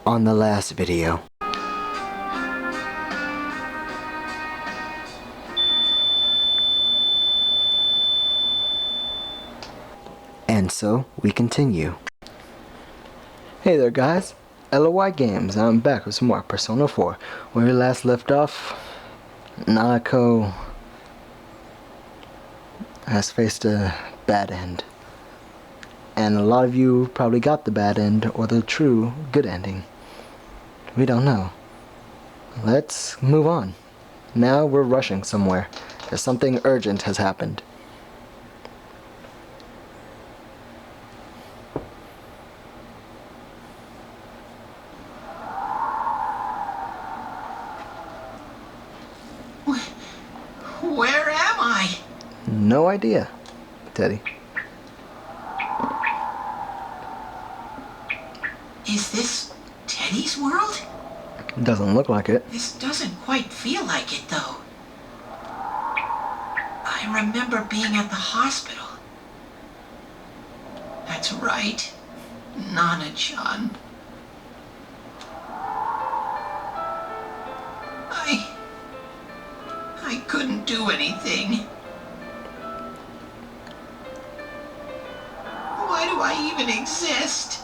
on the last video. And so, we continue. Hey there guys, LOI Games, I'm back with some more Persona 4. Where we last left off, Nanako has faced a bad end. And a lot of you probably got the bad end or the true good ending. We don't know. Let's move on. Now we're rushing somewhere, as something urgent has happened. Where am I? No idea, Teddy. Is this Teddy's world? Doesn't look like it. This doesn't quite feel like it, though. I remember being at the hospital. That's right. Nana-chan. I couldn't do anything. Why do I even exist?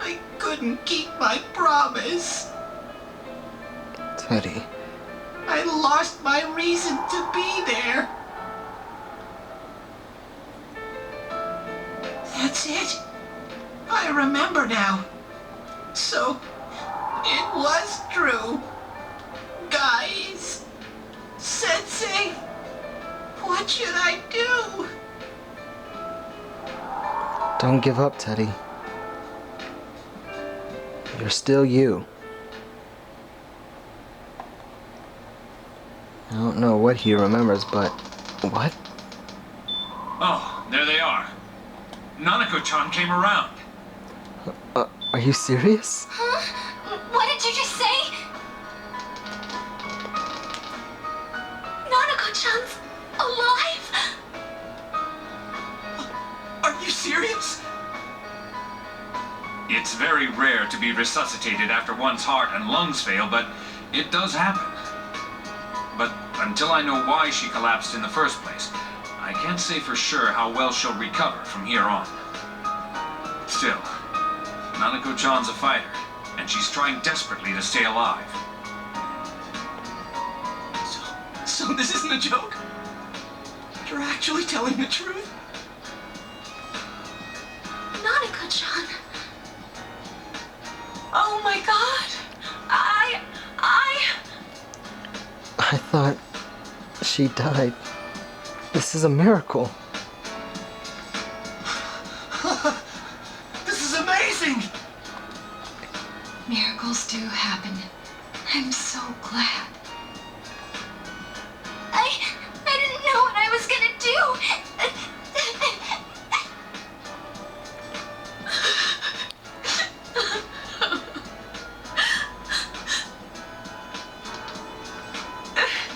I couldn't keep my promise. Teddy. I lost my reason to be there. That's it. I remember now. So, it was true. Guys. Sensei. What should I do? Don't give up, Teddy. You're still you. I don't know what he remembers, but... What? Oh, there they are. Nanako-chan came around. Are you serious? Huh? What did you just say? Nanako-chan's alive? Are you serious? It's very rare to be resuscitated after one's heart and lungs fail, but it does happen. But until I know why she collapsed in the first place, I can't say for sure how well she'll recover from here on. Still, Nanako-chan's a fighter, and she's trying desperately to stay alive. So this isn't a joke? You're actually telling the truth? Nanako-chan. Oh my god. I thought she died. This is a miracle. This is amazing! Miracles do happen. I'm so glad. I didn't know what I was gonna do.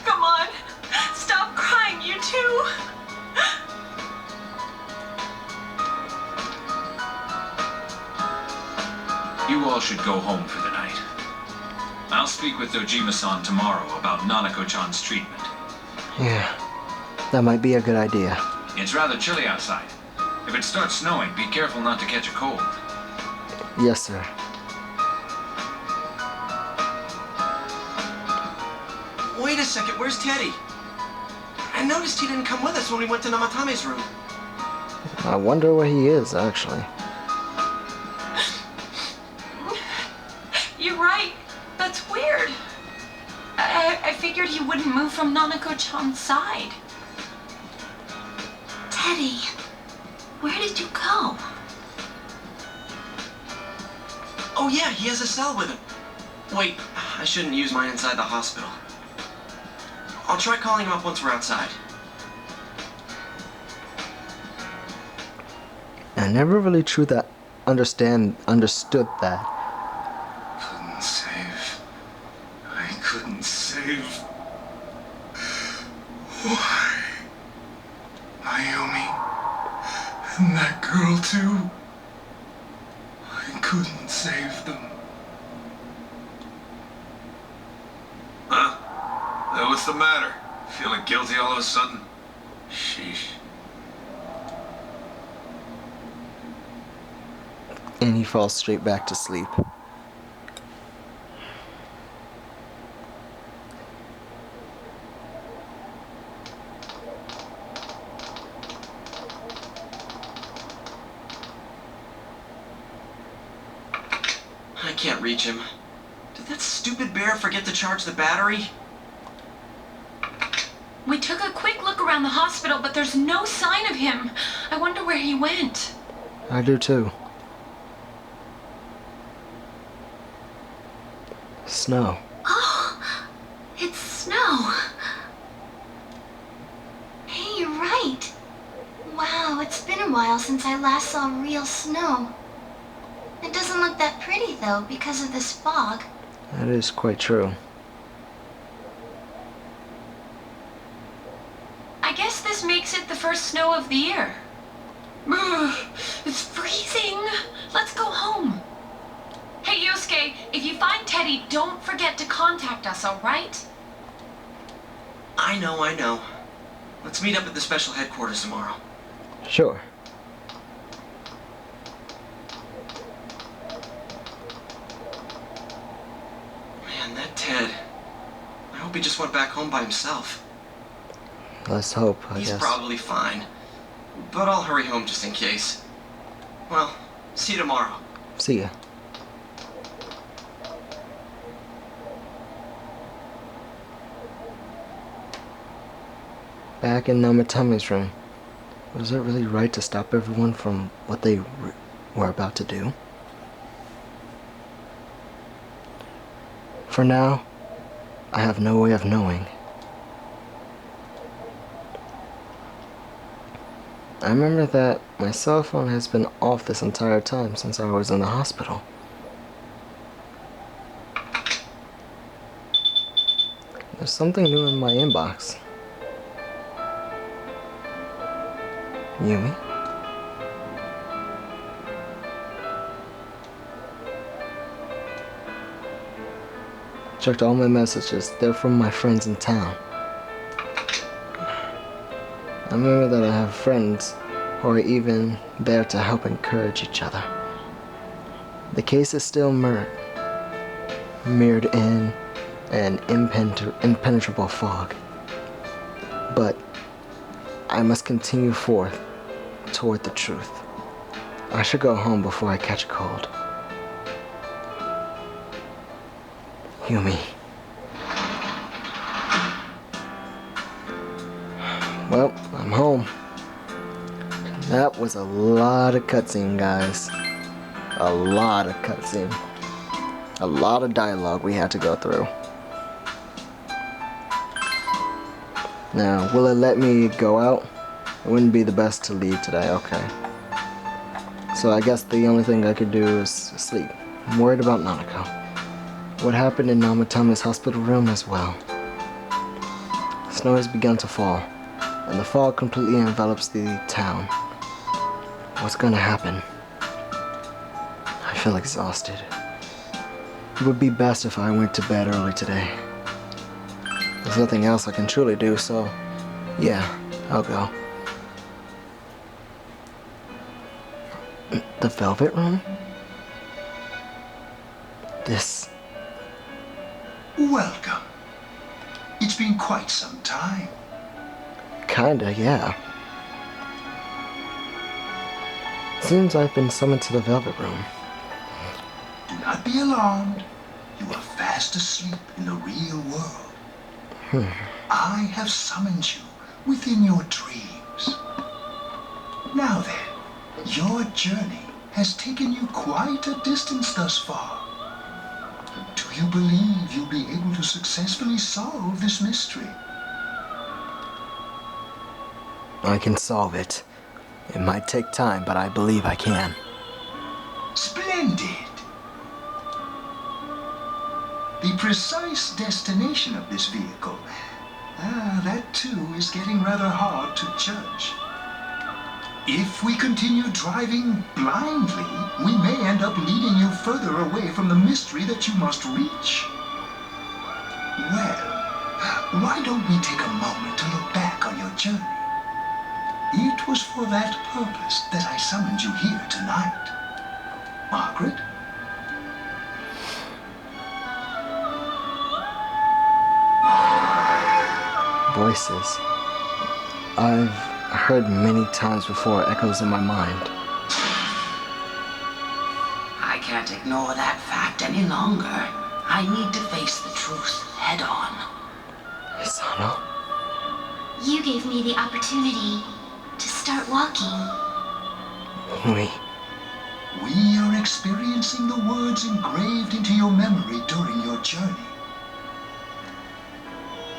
Come on, stop crying, you two. You all should go home for the night. I'll speak with Dojima-san tomorrow about Nanako-chan's treatment. Yeah, that might be a good idea. It's rather chilly outside. If it starts snowing, be careful not to catch a cold. Yes, sir. Wait a second, where's Teddy? I noticed he didn't come with us when we went to Namatame's room. I wonder where he is, actually. You're right. That's weird. I figured he wouldn't move from Nanako-chan's side. Teddy, where did you go? Oh yeah, he has a cell with him. Wait, I shouldn't use mine inside the hospital. I'll try calling him up once we're outside. I never really understood that. Couldn't save. I couldn't save. Why? Naomi. And that girl too. I couldn't save them. What's the matter? Feeling guilty all of a sudden? Sheesh. And he falls straight back to sleep. I can't reach him. Did that stupid bear forget to charge the battery? We took a quick look around the hospital, but there's no sign of him. I wonder where he went. I do too. Snow. Oh, it's snow. Hey, you're right. Wow, it's been a while since I last saw real snow. It doesn't look that pretty though because of this fog. That is quite true. I guess this makes it the first snow of the year. Ugh, it's freezing. Let's go home. Hey, Yosuke, if you find Teddy, don't forget to contact us, all right? I know. Let's meet up at the special headquarters tomorrow. Sure. Man, that Ted. I hope he just went back home by himself. Let's hope, I He's guess. probably fine. But I'll hurry home just in case. Well, see you tomorrow. See ya. Back in Namatomi's room. Was it really right to stop everyone from what they were about to do? For now, I have no way of knowing. I remember that my cell phone has been off this entire time since I was in the hospital. There's something new in my inbox. Yumi? Checked all my messages. They're from my friends in town. I remember that I have friends who are even there to help encourage each other. The case is still mirrored in an impenetrable fog. But I must continue forth toward the truth. I should go home before I catch a cold. Yumi. Well, I'm home. That was a lot of cutscene, guys. A lot of cutscene. A lot of dialogue we had to go through. Now, will it let me go out? It wouldn't be the best to leave today, okay. So I guess the only thing I could do is sleep. I'm worried about Nanako. What happened in Namatomi's hospital room as well. Snow has begun to fall, and the fog completely envelops the town. What's gonna happen? I feel exhausted. It would be best if I went to bed early today. There's nothing else I can truly do, so yeah, I'll go. The Velvet Room? This... Welcome. It's been quite some time. Kinda, yeah. Seems I've been summoned to the Velvet Room. Do not be alarmed. You are fast asleep in the real world. I have summoned you within your dreams. Now then, your journey has taken you quite a distance thus far. Do you believe you'll be able to successfully solve this mystery? I can solve it. It might take time, but I believe I can. Splendid! The precise destination of this vehicle, that too is getting rather hard to judge. If we continue driving blindly, we may end up leading you further away from the mystery that you must reach. Well, why don't we take a moment to look back on your journey? It was for that purpose that I summoned you here tonight. Margaret? Voices. I've heard many times before, echoes in my mind. I can't ignore that fact any longer. I need to face the truth head on. Hisano? You gave me the opportunity to start walking. We are experiencing the words engraved into your memory during your journey.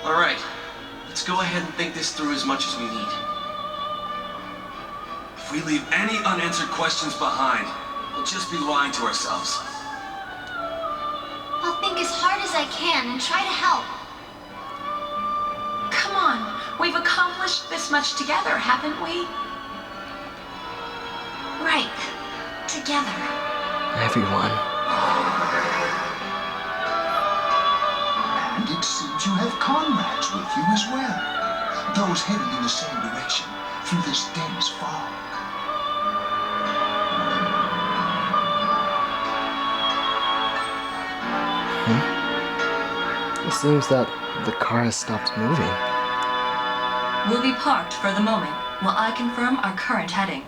Alright, let's go ahead and think this through as much as we need. If we leave any unanswered questions behind, we'll just be lying to ourselves. I'll think as hard as I can and try to help. Come on, we've accomplished this much together, haven't we? Right. Together. Everyone. And it seems you have comrades with you as well. Those heading in the same direction through this dense fog. It seems that the car has stopped moving. We'll be parked for the moment while I confirm our current heading.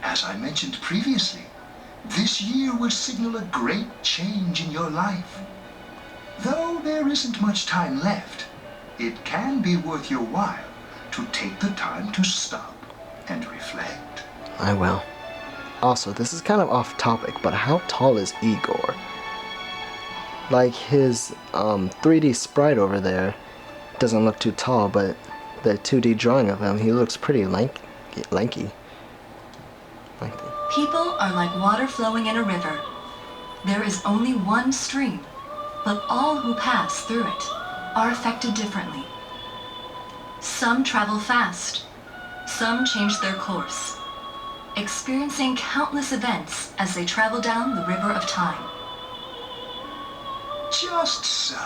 As I mentioned previously, this year will signal a great change in your life. Though there isn't much time left, it can be worth your while to take the time to stop and reflect. I will. Also, this is kind of off topic, but how tall is Igor? Like his 3D sprite over there doesn't look too tall, but the 2D drawing of him, he looks pretty lanky. People are like water flowing in a river. There is only one stream, but all who pass through it are affected differently. Some travel fast, some change their course, experiencing countless events as they travel down the river of time. Just so.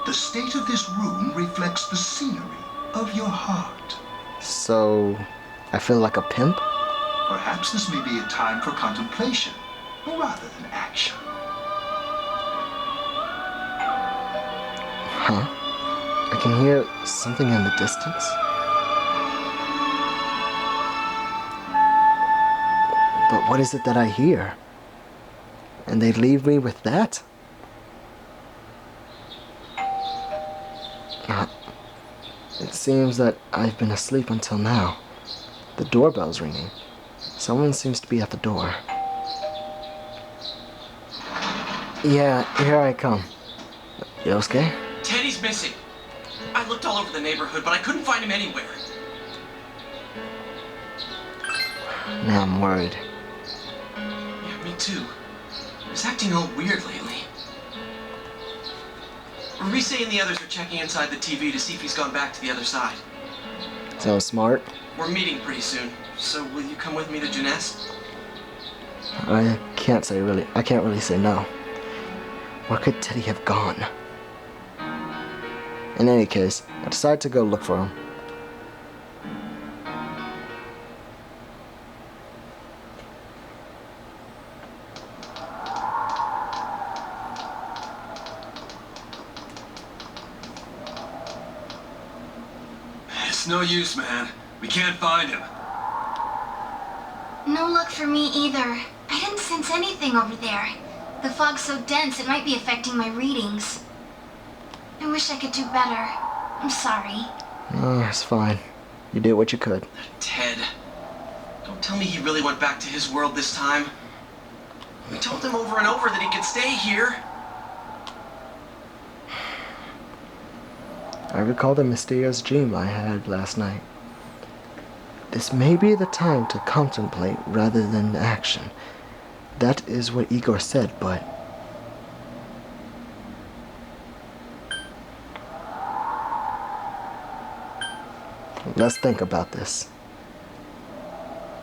The state of this room reflects the scenery of your heart. So, I feel like a pimp? Perhaps this may be a time for contemplation rather than action. Huh? I can hear something in the distance. But what is it that I hear? And they leave me with that? It seems that I've been asleep until now. The doorbell's ringing. Someone seems to be at the door. Yeah, here I come. Yosuke? Teddy's missing. I looked all over the neighborhood, but I couldn't find him anywhere. Now I'm worried. Yeah, me too. He's acting all weird lately. Rise and the others are checking inside the TV to see if he's gone back to the other side. So smart? We're meeting pretty soon, so will you come with me to Jeunesse? I can't really say no. Where could Teddy have gone? In any case, I decided to go look for him. It's no use, man. We can't find him. No luck for me either. I didn't sense anything over there. The fog's so dense it might be affecting my readings. I wish I could do better. I'm sorry. Oh, it's fine. You did what you could. Ted, don't tell me he really went back to his world this time. We told him over and over that he could stay here. I recall the mysterious dream I had last night. This may be the time to contemplate rather than action. That is what Igor said, but... let's think about this.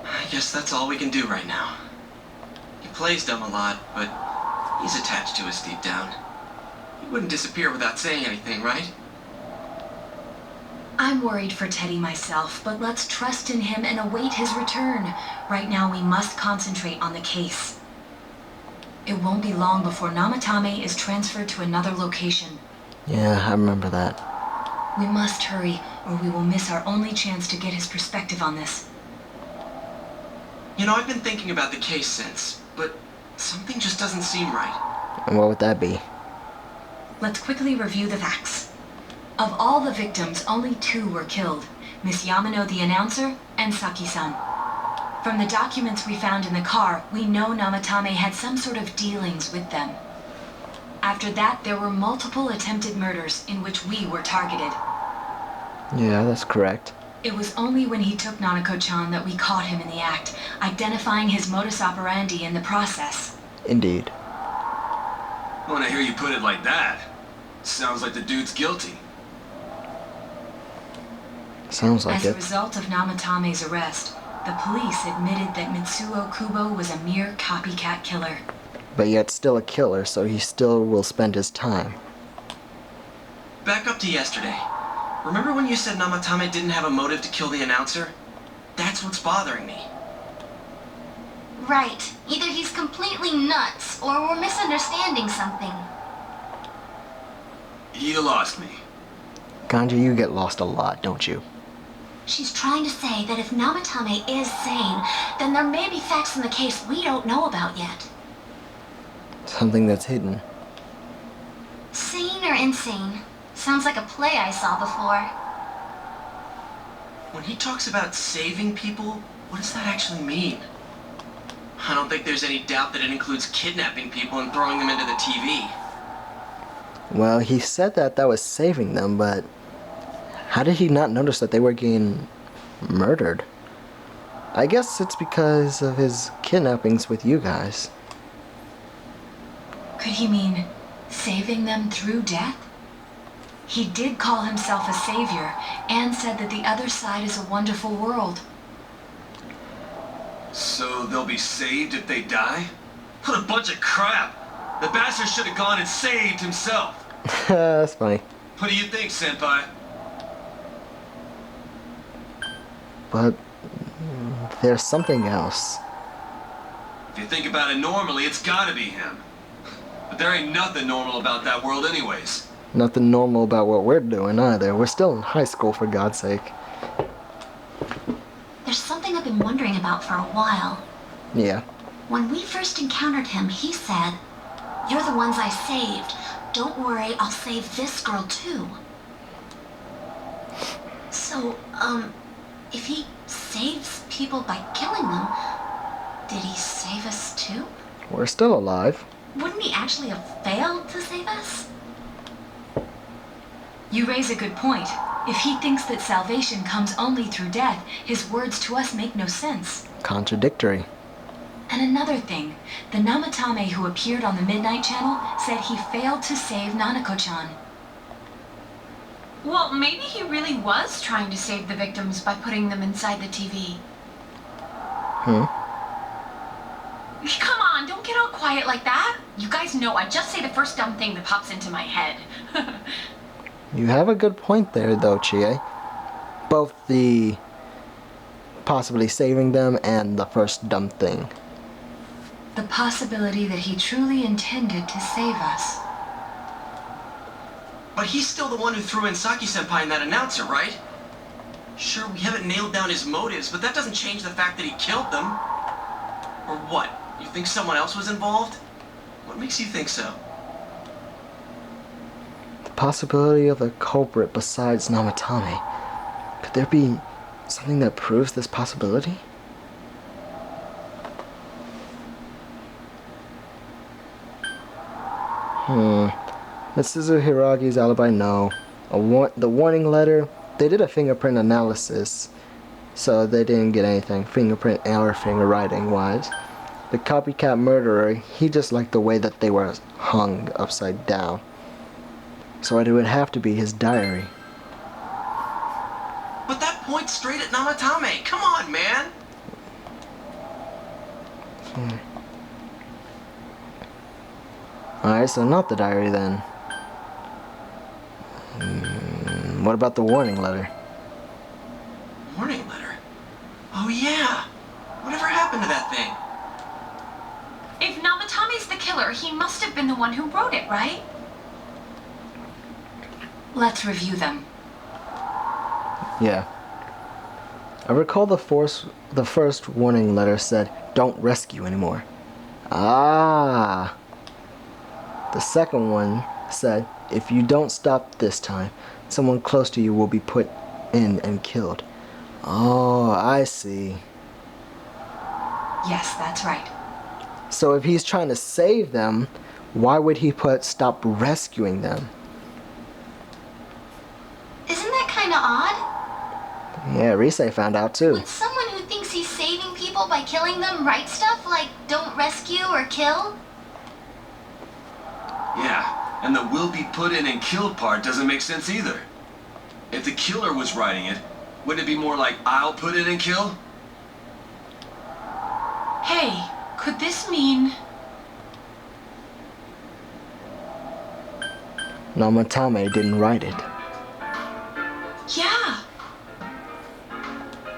I guess that's all we can do right now. He plays dumb a lot, but he's attached to us deep down. He wouldn't disappear without saying anything, right? I'm worried for Teddy myself, but let's trust in him and await his return. Right now we must concentrate on the case. It won't be long before Namatame is transferred to another location. Yeah, I remember that. We must hurry, or we will miss our only chance to get his perspective on this. You know, I've been thinking about the case since, but something just doesn't seem right. And what would that be? Let's quickly review the facts. Of all the victims, only 2 were killed, Miss Yamano the announcer and Saki-san. From the documents we found in the car, we know Namatame had some sort of dealings with them. After that, there were multiple attempted murders in which we were targeted. Yeah, that's correct. It was only when he took Nanako-chan that we caught him in the act, identifying his modus operandi in the process. Indeed. When I hear you put it like that, sounds like the dude's guilty. Sounds like As it. a result of Namatame's arrest, the police admitted that Mitsuo Kubo was a mere copycat killer. But yet still a killer, so he still will spend his time. Back up to yesterday. Remember when you said Namatame didn't have a motive to kill the announcer? That's what's bothering me. Right. Either he's completely nuts, or we're misunderstanding something. You lost me. Kanji, you get lost a lot, don't you? She's trying to say that if Namatame is sane, then there may be facts in the case we don't know about yet. Something that's hidden. Sane or insane? Sounds like a play I saw before. When he talks about saving people, what does that actually mean? I don't think there's any doubt that it includes kidnapping people and throwing them into the TV. Well, he said that was saving them, but how did he not notice that they were getting murdered? I guess it's because of his kidnappings with you guys. Could he mean saving them through death? He did call himself a savior and said that the other side is a wonderful world. So they'll be saved if they die? What a bunch of crap! The bastard should have gone and saved himself! That's funny. What do you think, Senpai? But there's something else. If you think about it normally, it's gotta be him. But there ain't nothing normal about that world anyways. Nothing normal about what we're doing either. We're still in high school, for God's sake. There's something I've been wondering about for a while. Yeah. When we first encountered him, he said, "You're the ones I saved. Don't worry, I'll save this girl too." So, if he saves people by killing them, did he save us too? We're still alive. Wouldn't he actually have failed to save us? You raise a good point. If he thinks that salvation comes only through death, his words to us make no sense. Contradictory. And another thing, the Namatame who appeared on the Midnight Channel said he failed to save Nanako-chan. Well, maybe he really was trying to save the victims by putting them inside the TV. Come on, don't get all quiet like that. You guys know I just say the first dumb thing that pops into my head. You have a good point there, though, Chie. Both the possibly saving them and the first dumb thing. The possibility that he truly intended to save us. But he's still the one who threw in Saki-senpai and that announcer, right? Sure, we haven't nailed down his motives, but that doesn't change the fact that he killed them. Or what? You think someone else was involved? What makes you think so? The possibility of a culprit besides Namatame. Could there be something that proves this possibility? Mitsuzu Hiragi's alibi, no. The warning letter, they did a fingerprint analysis, so they didn't get anything fingerprint or finger writing wise. The copycat murderer, he just liked the way that they were hung upside down. So it would have to be his diary. But that points straight at Namatame. Come on, man. Alright, so not the diary then. What about the warning letter? Warning letter? Oh yeah! Whatever happened to that thing? If Namatomi's the killer, he must have been the one who wrote it, right? Let's review them. Yeah. I recall the first warning letter said, "Don't rescue anymore." Ah. The second one said, "If you don't stop this time, someone close to you will be put in and killed." Oh, I see. Yes, that's right. So if he's trying to save them, why would he put "stop rescuing them"? Isn't that kind of odd? Yeah, Rise found out too. Would someone who thinks he's saving people by killing them write stuff like "don't rescue" or "kill"? Yeah, and the "will be put in and killed" part doesn't make sense either. If the killer was writing it, wouldn't it be more like "I'll put in and kill"? Hey, could this mean... Namatame didn't write it. Yeah!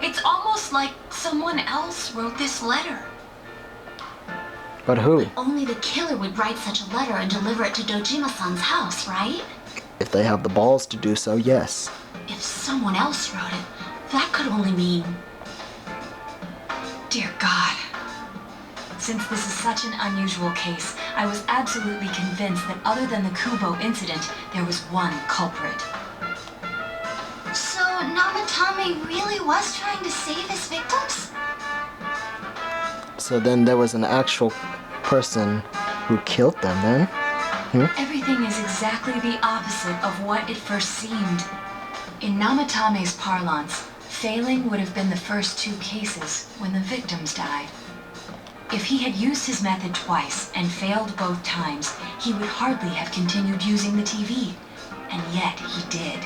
It's almost like someone else wrote this letter. But who? Only the killer would write such a letter and deliver it to Dojima-san's house, right? If they have the balls to do so, yes. If someone else wrote it, that could only mean... Dear God. Since this is such an unusual case, I was absolutely convinced that other than the Kubo incident, there was one culprit. So Namatame really was trying to save his victims? So then there was an actual person who killed them then? Everything is exactly the opposite of what it first seemed. In Namatame's parlance, failing would have been the first two cases when the victims died. If he had used his method twice and failed both times, he would hardly have continued using the TV. And yet he did.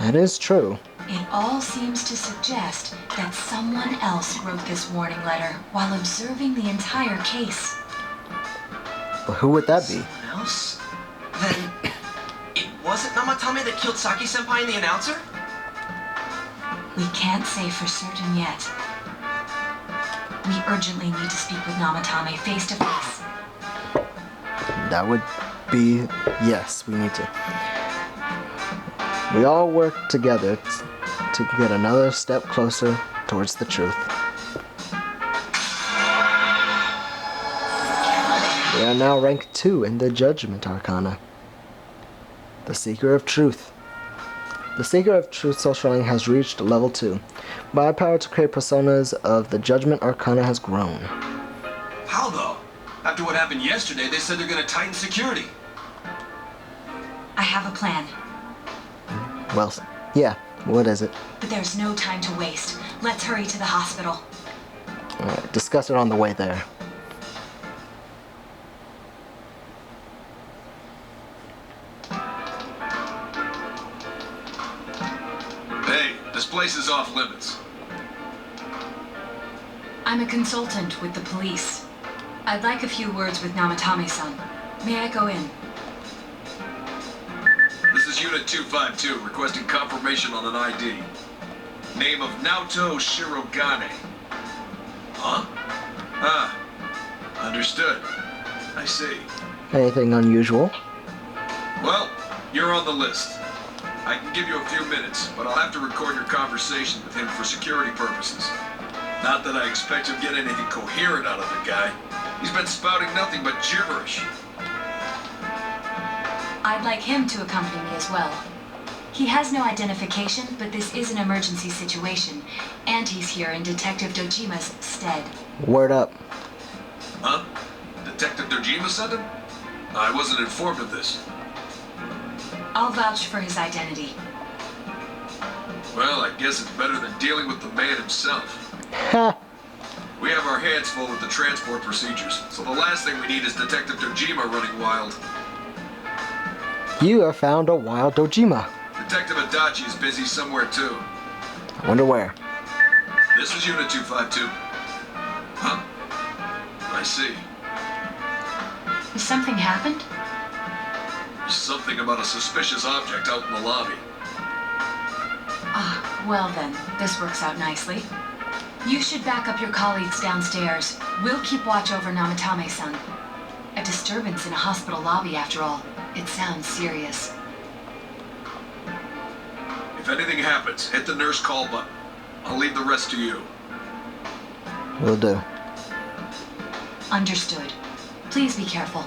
That is true. It all seems to suggest that someone else wrote this warning letter while observing the entire case. But who would that be? Someone else? Then... it wasn't Namatame that killed Saki-senpai and the announcer? We can't say for certain yet. We urgently need to speak with Namatame face to face. That would be... yes, we need to. We all work together to get another step closer towards the truth. We are now ranked 2 in the Judgment Arcana. The Seeker of Truth. The Seeker of Truth social rank has reached level 2. My power to create personas of the Judgment Arcana has grown. How though? After what happened yesterday, they said they're gonna tighten security. I have a plan, Well, yeah, what is it? but there's no time to waste. Let's hurry to the hospital. Alright, discuss it on the way there. Hey, this place is off limits. I'm a consultant with the police. I'd like a few words with Namatame-san. May I go in? This is Unit 252, requesting confirmation on an ID. Name of Naoto Shirogane. Huh? Ah, understood. I see. Anything unusual? Well, you're on the list. I can give you a few minutes, but I'll have to record your conversation with him for security purposes. Not that I expect to get anything coherent out of the guy. He's been spouting nothing but gibberish. I'd like him to accompany me as well. He has no identification, but this is an emergency situation, and he's here in Detective Dojima's stead. Word up. Huh? Detective Dojima sent him? I wasn't informed of this. I'll vouch for his identity. Well, I guess it's better than dealing with the man himself. Ha! We have our hands full with the transport procedures, so the last thing we need is Detective Dojima running wild. You have found a wild Dojima. Detective Adachi is busy somewhere too. I wonder where. This is Unit 252. Huh? I see. Has something happened? There's something about a suspicious object out in the lobby. Well then, this works out nicely. You should back up your colleagues downstairs. We'll keep watch over Namatame-san. A disturbance in a hospital lobby, after all. It sounds serious. If anything happens, hit the nurse call button. I'll leave the rest to you. Will do. Understood. Please be careful.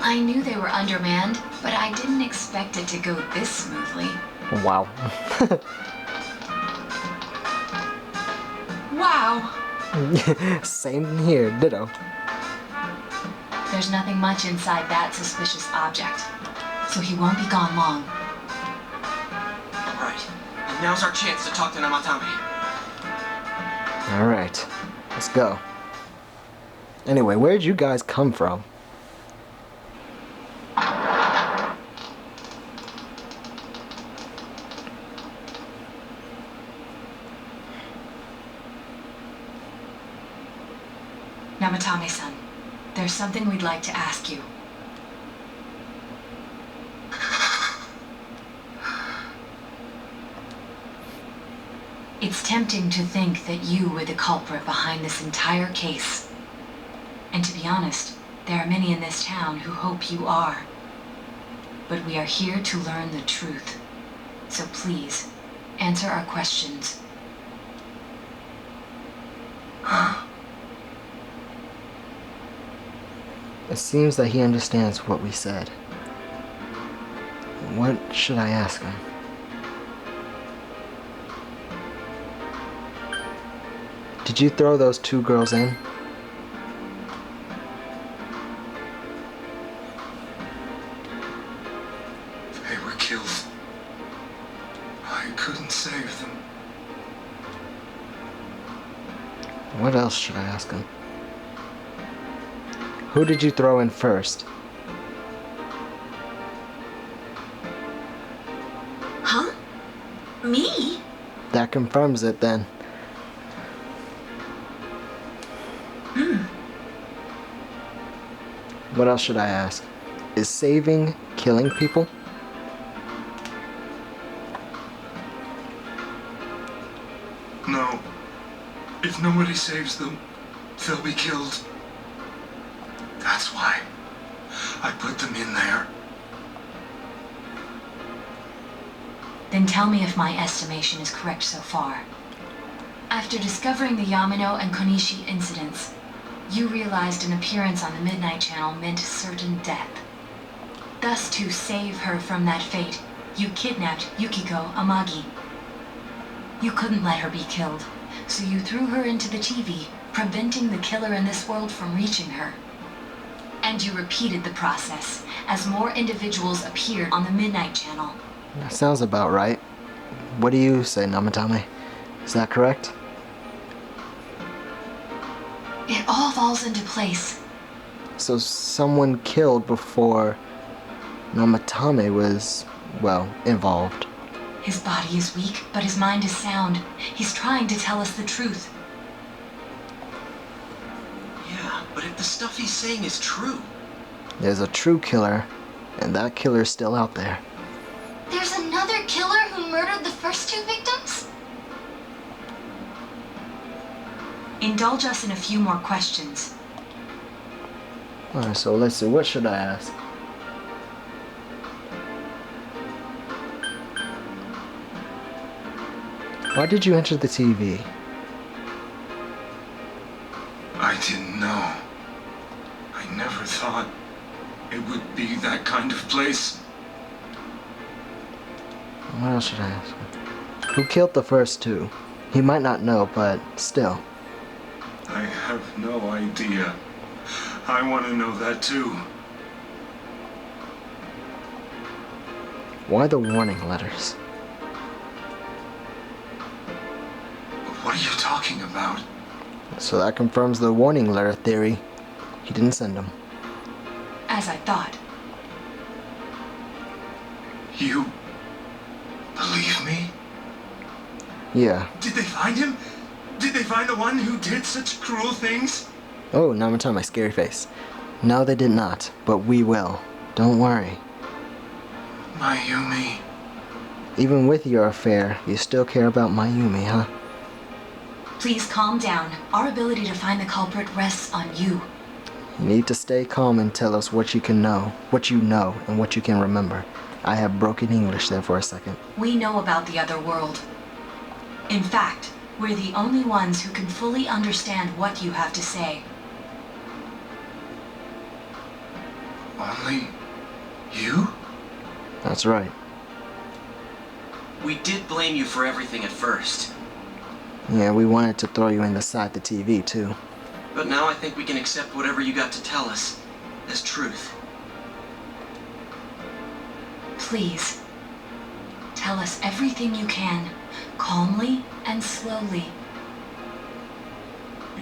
I knew they were undermanned, but I didn't expect it to go this smoothly. Wow. Wow! Same here, ditto. There's nothing much inside that suspicious object, so he won't be gone long. Right. And now's our chance to talk to Namatame. Alright, let's go. Anyway, where'd you guys come from? Namatame-san, there's something we'd like to ask you. It's tempting to think that you were the culprit behind this entire case. And to be honest, there are many in this town who hope you are. But we are here to learn the truth. So please, answer our questions. It seems that he understands what we said. What should I ask him? Did you throw those two girls in? They were killed. I couldn't save them. What else should I ask him? Who did you throw in first? Huh? Me? That confirms it then. What else should I ask? Is saving killing people? No. If nobody saves them, they'll be killed. That's why I put them in there. Then tell me if my estimation is correct so far. After discovering the Yamano and Konishi incidents, you realized an appearance on the Midnight Channel meant certain death. Thus, to save her from that fate, you kidnapped Yukiko Amagi. You couldn't let her be killed, so you threw her into the TV, preventing the killer in this world from reaching her. And you repeated the process, as more individuals appeared on the Midnight Channel. That sounds about right. What do you say, Namatame? Is that correct? It all falls into place. So someone killed before Namatame was, well, involved. His body is weak, but his mind is sound. He's trying to tell us the truth. Yeah, but if the stuff he's saying is true... There's a true killer, and that killer's still out there. There's another killer who murdered the first two victims? Indulge us in a few more questions. Alright, so let's see, what should I ask? Why did you enter the TV? I didn't know. I never thought it would be that kind of place. What else should I ask him? Who killed the first two? He might not know, but still. I have no idea. I want to know that too. Why the warning letters? What are you talking about? So that confirms the warning letter theory. He didn't send them. As I thought. You believe me? Yeah. Did they find him? Did they find the one who did such cruel things? Oh, Namatame, scary face. No, they did not, but we will. Don't worry. Mayumi. Even with your affair, you still care about Mayumi, huh? Please calm down. Our ability to find the culprit rests on you. You need to stay calm and tell us what you know, and what you can remember. I have broken English there for a second. We know about the other world. In fact, we're the only ones who can fully understand what you have to say. Only you? That's right. We did blame you for everything at first. Yeah, we wanted to throw you inside the TV, too. But now I think we can accept whatever you got to tell us as truth. Please, tell us everything you can, calmly and slowly.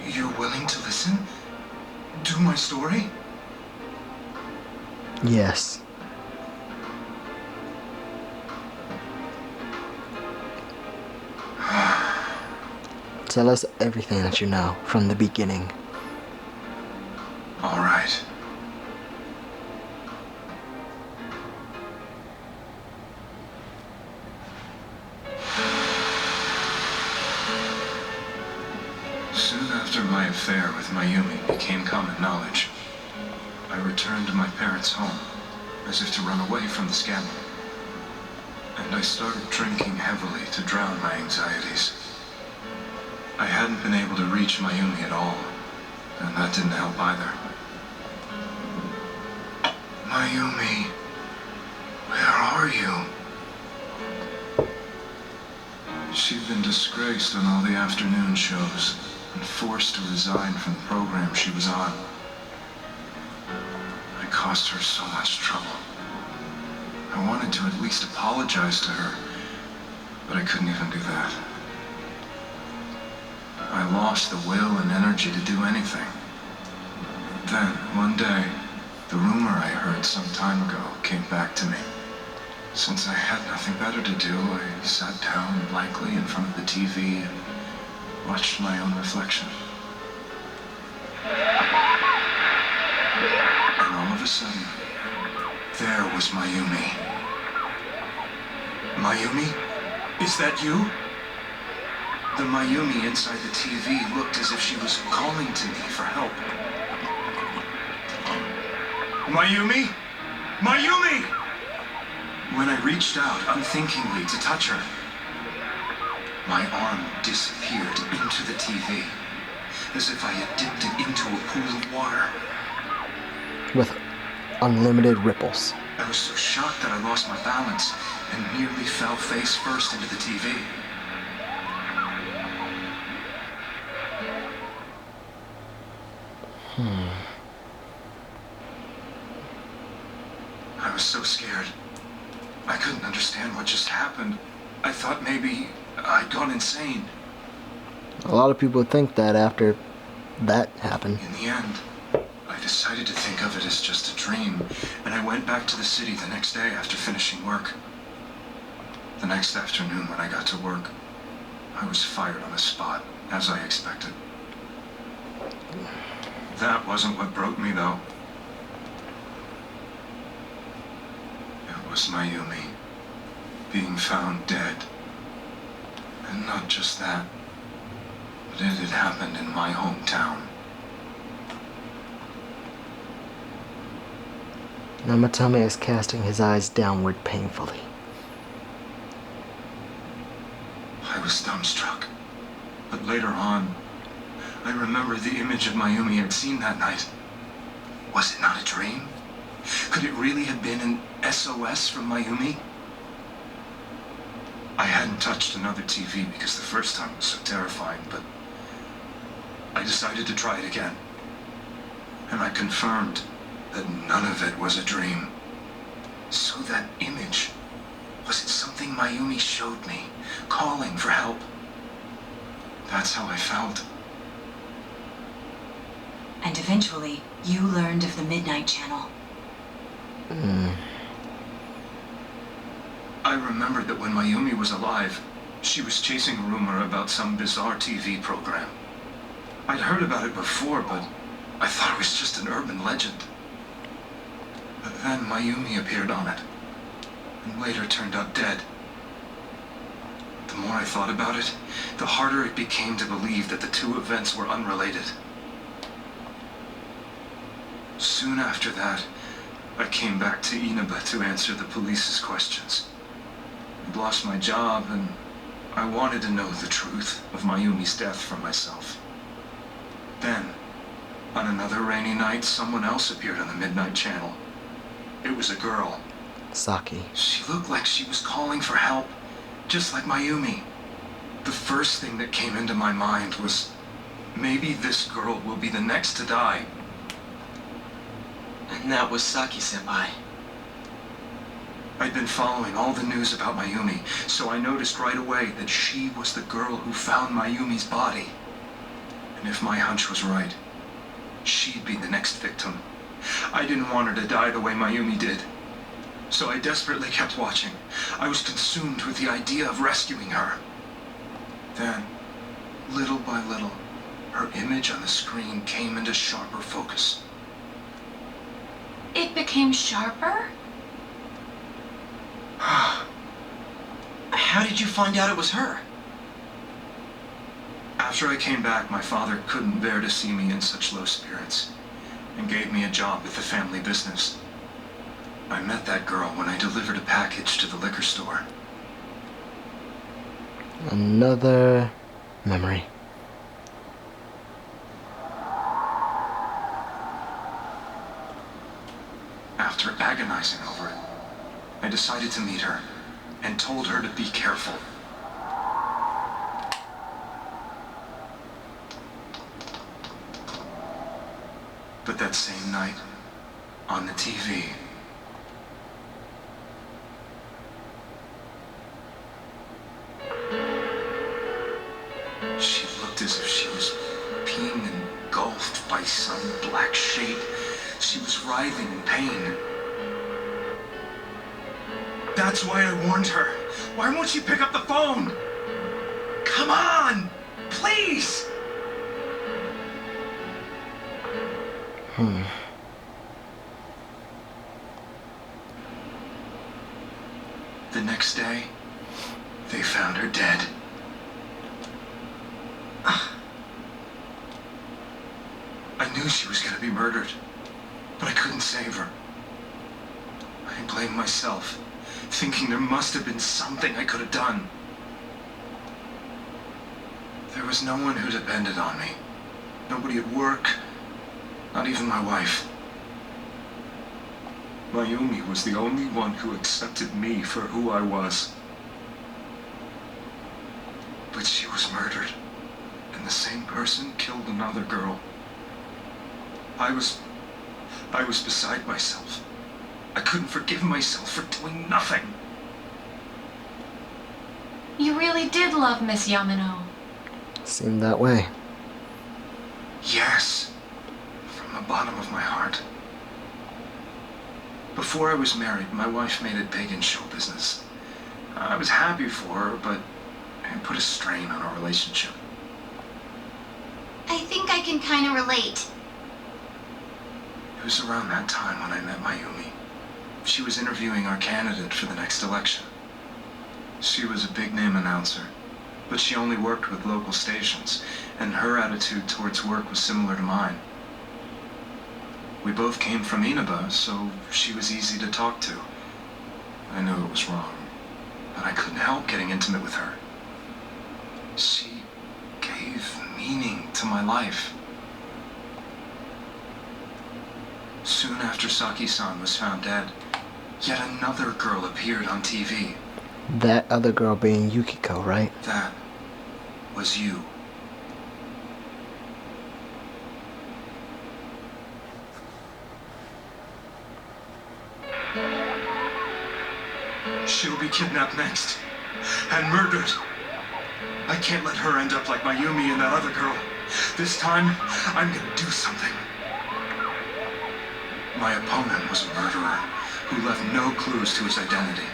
You're willing to listen? To my story? Yes. Tell us everything that you know from the beginning. All right. Soon after my affair with Mayumi became common knowledge, I returned to my parents' home, as if to run away from the scandal. And I started drinking heavily to drown my anxieties. I hadn't been able to reach Mayumi at all, and that didn't help either. Mayumi, where are you? She'd been disgraced on all the afternoon shows and forced to resign from the program she was on. I caused her so much trouble. I wanted to at least apologize to her, but I couldn't even do that. I lost the will and energy to do anything. Then, one day, the rumor I heard some time ago came back to me. Since I had nothing better to do, I sat down blankly in front of the TV and watched my own reflection. And all of a sudden, there was Mayumi. Mayumi? Is that you? The Mayumi inside the TV looked as if she was calling to me for help. Mayumi? Mayumi! When I reached out unthinkingly to touch her, my arm disappeared into the TV, as if I had dipped it into a pool of water. With unlimited ripples. I was so shocked that I lost my balance and nearly fell face first into the TV. I was so scared. I couldn't understand what just happened. I thought maybe I'd gone insane. A lot of people think that after that happened. In the end, I decided to think of it as just a dream, and I went back to the city the next day after finishing work. The next afternoon when I got to work, I was fired on the spot, as I expected. That wasn't what broke me, though. It was Mayumi being found dead. And not just that, but it had happened in my hometown. Namatame is casting his eyes downward painfully. I was dumbstruck. But later on, I remembered the image of Mayumi I'd seen that night. Was it not a dream? Could it really have been an SOS from Mayumi? I hadn't touched another TV because the first time was so terrifying, but I decided to try it again. And I confirmed that none of it was a dream. So that image, was it something Mayumi showed me, calling for help? That's how I felt. And eventually, you learned of the Midnight Channel. I remembered that when Mayumi was alive, she was chasing a rumor about some bizarre TV program. I'd heard about it before, but I thought it was just an urban legend. But then Mayumi appeared on it. and later turned up dead. The more I thought about it, the harder it became to believe that the two events were unrelated. Soon after that, I came back to Inaba to answer the police's questions. I'd lost my job, and I wanted to know the truth of Mayumi's death for myself. Then, on another rainy night, someone else appeared on the Midnight Channel. It was a girl. Saki. She looked like she was calling for help, just like Mayumi. The first thing that came into my mind was, maybe this girl will be the next to die. And that was Saki-senpai. I'd been following all the news about Mayumi, so I noticed right away that she was the girl who found Mayumi's body. And if my hunch was right, she'd be the next victim. I didn't want her to die the way Mayumi did. So I desperately kept watching. I was consumed with the idea of rescuing her. Then, little by little, her image on the screen came into sharper focus. It became sharper? How did you find out it was her? After I came back, my father couldn't bear to see me in such low spirits, and gave me a job with the family business. I met that girl when I delivered a package to the liquor store. Another memory. After agonizing over it, I decided to meet her and told her to be careful. But that same night, on the TV, she looked as if she was being engulfed by some black shape. She was writhing in pain. That's why I warned her. Why won't she pick up the phone? Come on! Please! The next day, they found her dead. I knew she was going to be murdered, but I couldn't save her. I blamed myself, thinking there must have been something I could have done. There was no one who depended on me. Nobody at work, not even my wife. Mayumi was the only one who accepted me for who I was. But she was murdered, and the same person killed another girl. I was beside myself. I couldn't forgive myself for doing nothing. You really did love Miss Yamano. Seemed that way. Yes, from the bottom of my heart. Before I was married, my wife made it big in show business. I was happy for her, but it put a strain on our relationship. I think I can kind of relate. It was around that time when I met Mayumi. She was interviewing our candidate for the next election. She was a big-name announcer, but she only worked with local stations, and her attitude towards work was similar to mine. We both came from Inaba, so she was easy to talk to. I knew it was wrong, but I couldn't help getting intimate with her. She gave meaning to my life. Soon after Saki-san was found dead, yet another girl appeared on TV. That other girl being Yukiko, right? That was you. She'll be kidnapped next, and murdered. I can't let her end up like Mayumi and that other girl. This time, I'm gonna do something. My opponent was a murderer who left no clues to his identity.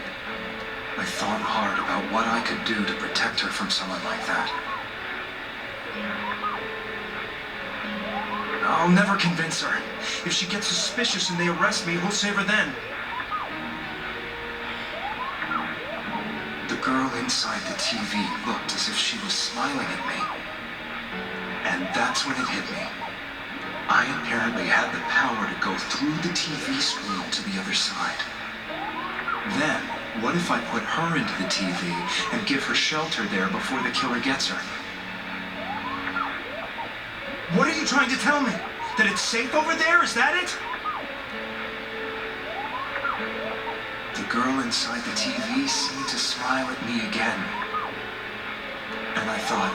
I thought hard about what I could do to protect her from someone like that. I'll never convince her. If she gets suspicious and they arrest me, who'll save her then? inside the TV looked as if she was smiling at me. And that's when it hit me. I apparently had the power to go through the TV screen to the other side. Then, what if I put her into the TV and give her shelter there before the killer gets her? What are you trying to tell me? That it's safe over there? Is that it? The girl inside the TV seemed to smile at me again. And I thought,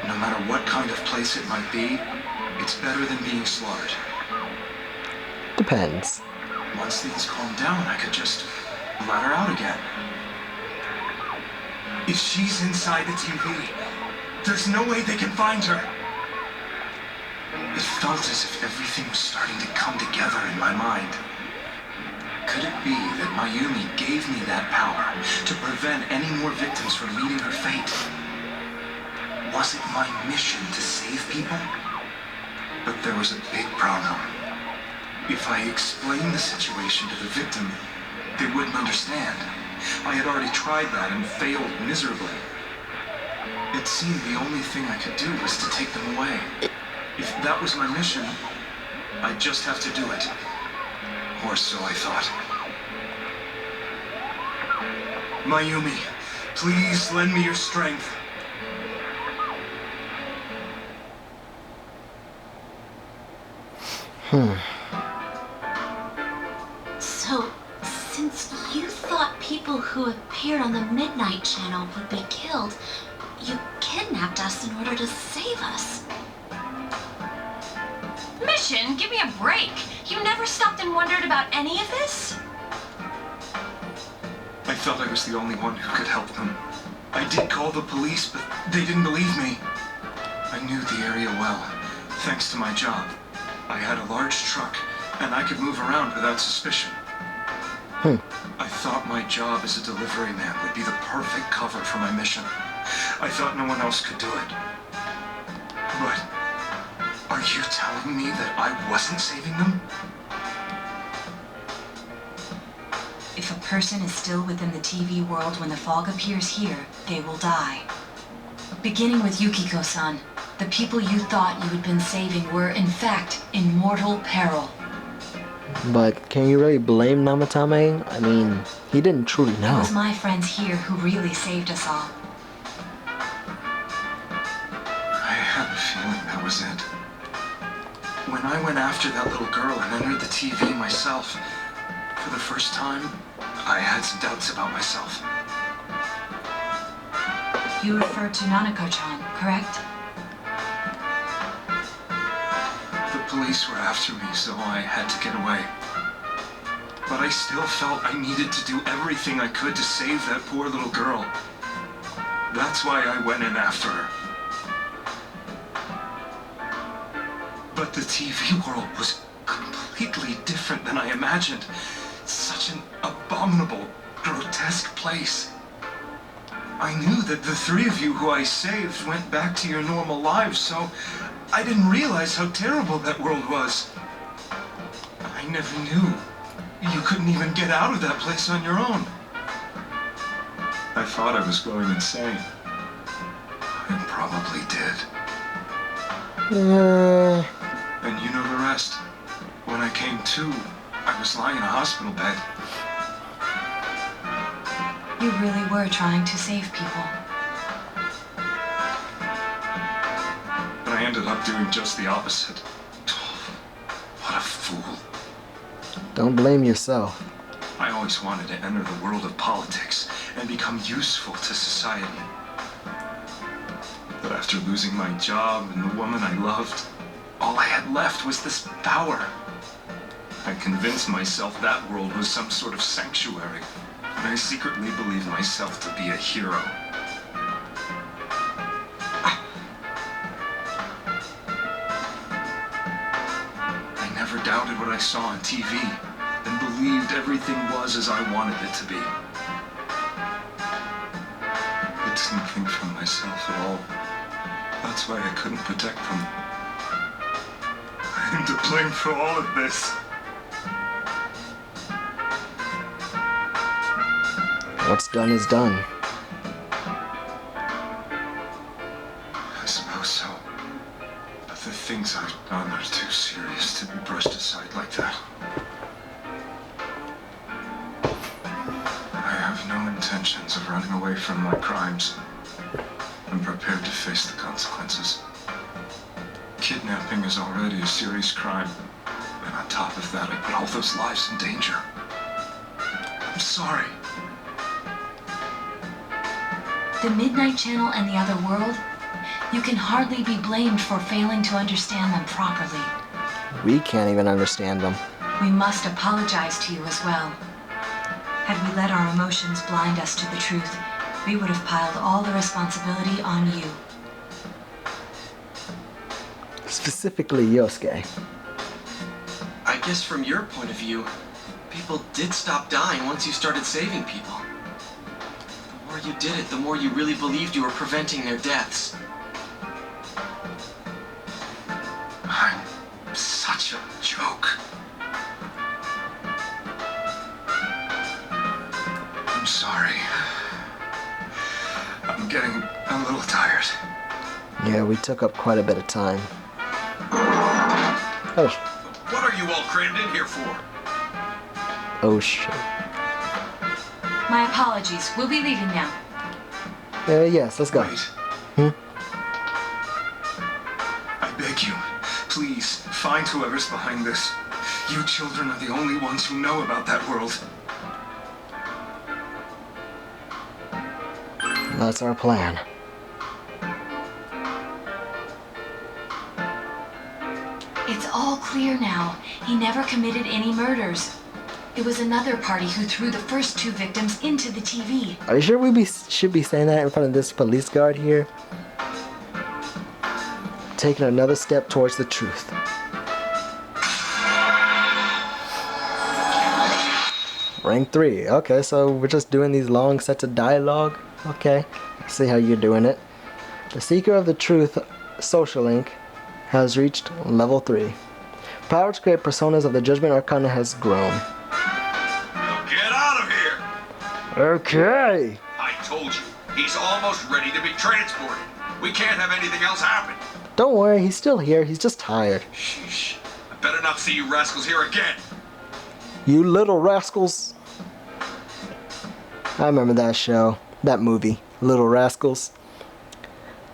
no matter what kind of place it might be, it's better than being slaughtered. Depends. Once things calmed down, I could just let her out again. If she's inside the TV, there's no way they can find her. It felt as if everything was starting to come together in my mind. Could it be that Mayumi gave me that power to prevent any more victims from meeting her fate? Was it my mission to save people? But there was a big problem. If I explained the situation to the victim, they wouldn't understand. I had already tried that and failed miserably. It seemed the only thing I could do was to take them away. If that was my mission, I'd just have to do it. Or so I thought. Mayumi, please lend me your strength. So, since you thought people who appeared on the Midnight Channel would be killed, you kidnapped us in order to save us. Mission? Give me a break. You never stopped and wondered about any of this? I thought I was the only one who could help them. I did call the police, but they didn't believe me. I knew the area well, thanks to my job. I had a large truck, and I could move around without suspicion. I thought my job as a delivery man would be the perfect cover for my mission. I thought no one else could do it. But are you telling me that I wasn't saving them? If a person is still within the TV world when the fog appears here, they will die. Beginning with Yukiko-san, the people you thought you had been saving were, in fact, in mortal peril. But can you really blame Namatame? I mean, he didn't truly It know. was my friends here who really saved us all. I had a feeling that was it. When I went after that little girl and entered the TV myself, for the first time, I had some doubts about myself. You refer to Nanako-chan, correct? The police were after me, so I had to get away. But I still felt I needed to do everything I could to save that poor little girl. That's why I went in after her. But the TV world was completely different than I imagined. Such an abominable, grotesque place. I knew that the three of you who I saved went back to your normal lives, so I didn't realize how terrible that world was. I never knew. You couldn't even get out of that place on your own. I thought I was going insane. I probably did. And you know the rest. When I came to, I was lying in a hospital bed. You really were trying to save people. But I ended up doing just the opposite. What a fool. Don't blame yourself. I always wanted to enter the world of politics and become useful to society. But after losing my job and the woman I loved, all I had left was this power. I convinced myself that world was some sort of sanctuary, and I secretly believed myself to be a hero. I never doubted what I saw on TV, and believed everything was as I wanted it to be. I didn't think for myself at all. That's why I couldn't protect them. I am to blame for all of this. What's done is done. things I've done are too serious to be brushed aside like that. I have no intentions of running away from my crimes. I'm prepared to face the consequences. Kidnapping is already a serious crime, and on top of that, I put all those lives in danger. I'm sorry. The Midnight Channel and the other world, you can hardly be blamed for failing to understand them properly. We can't even understand them. We must apologize to you as well. Had we let our emotions blind us to the truth, we would have piled all the responsibility on you. Specifically Yosuke. I guess from your point of view, people did stop dying once you started saving people. The more you did it, the more you really believed you were preventing their deaths. I'm such a joke. I'm sorry. I'm getting a little tired. Yeah, we took up quite a bit of time. Oh, What are you all crammed in here for? oh shit. My apologies. We'll be leaving now. Yes, let's go. Wait. I beg you, please, find whoever's behind this. You children are the only ones who know about that world. That's our plan. It's all clear now. He never committed any murders. It was another party who threw the first two victims into the TV. Are you sure we should be saying that in front of this police guard here? Taking another step towards the truth. Rank 3. Okay, so we're just doing these long sets of dialogue. Okay, I see how you're doing it. The Seeker of the Truth social link has reached level 3. Power to create personas of the Judgment Arcana has grown. Now get out of here! Okay. I told you, he's almost ready to be transported. We can't have anything else happen. Don't worry, he's still here. He's just tired. Sheesh. I better not see you rascals here again. You little rascals. I remember that show, that movie, Little Rascals.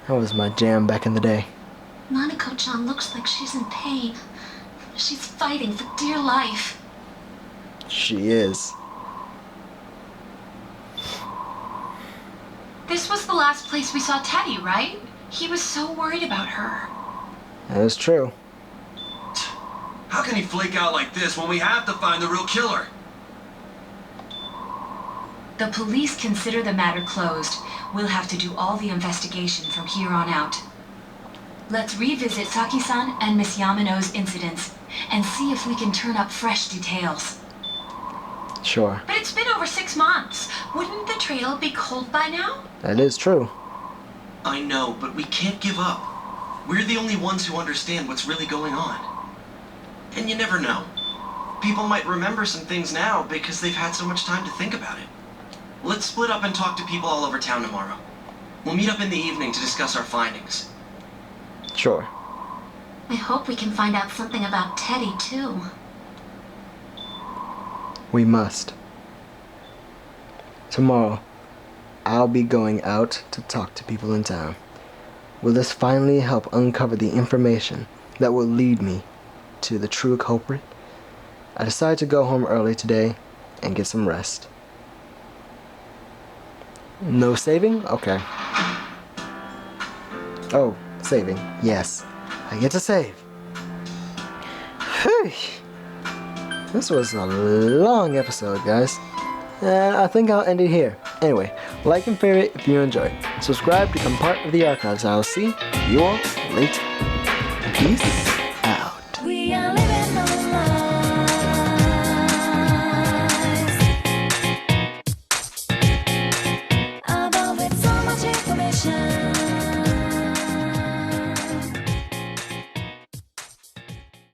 That was my jam back in the day. Nanako-chan looks like she's in pain. She's fighting for dear life. She is. This was the last place we saw Teddy, right? He was so worried about her. That is true. How can he flake out like this when we have to find the real killer? The police consider the matter closed. We'll have to do all the investigation from here on out. Let's revisit Saki-san and Miss Yamano's incidents and see if we can turn up fresh details. Sure. But it's been over 6 months. Wouldn't the trail be cold by now? That is true. I know, but we can't give up. We're the only ones who understand what's really going on. And you never know. People might remember some things now because they've had so much time to think about it. Let's split up and talk to people all over town tomorrow. We'll meet up in the evening to discuss our findings. Sure. I hope we can find out something about Teddy, too. We must. Tomorrow, I'll be going out to talk to people in town. Will this finally help uncover the information that will lead me to the true culprit? I decided to go home early today and get some rest. No saving? Okay. Oh, saving. Yes. I get to save. Hey. This was a long episode, guys. I think I'll end it here. Anyway, like and favorite if you enjoyed. Subscribe to become part of the archives. I'll see you all later. Peace.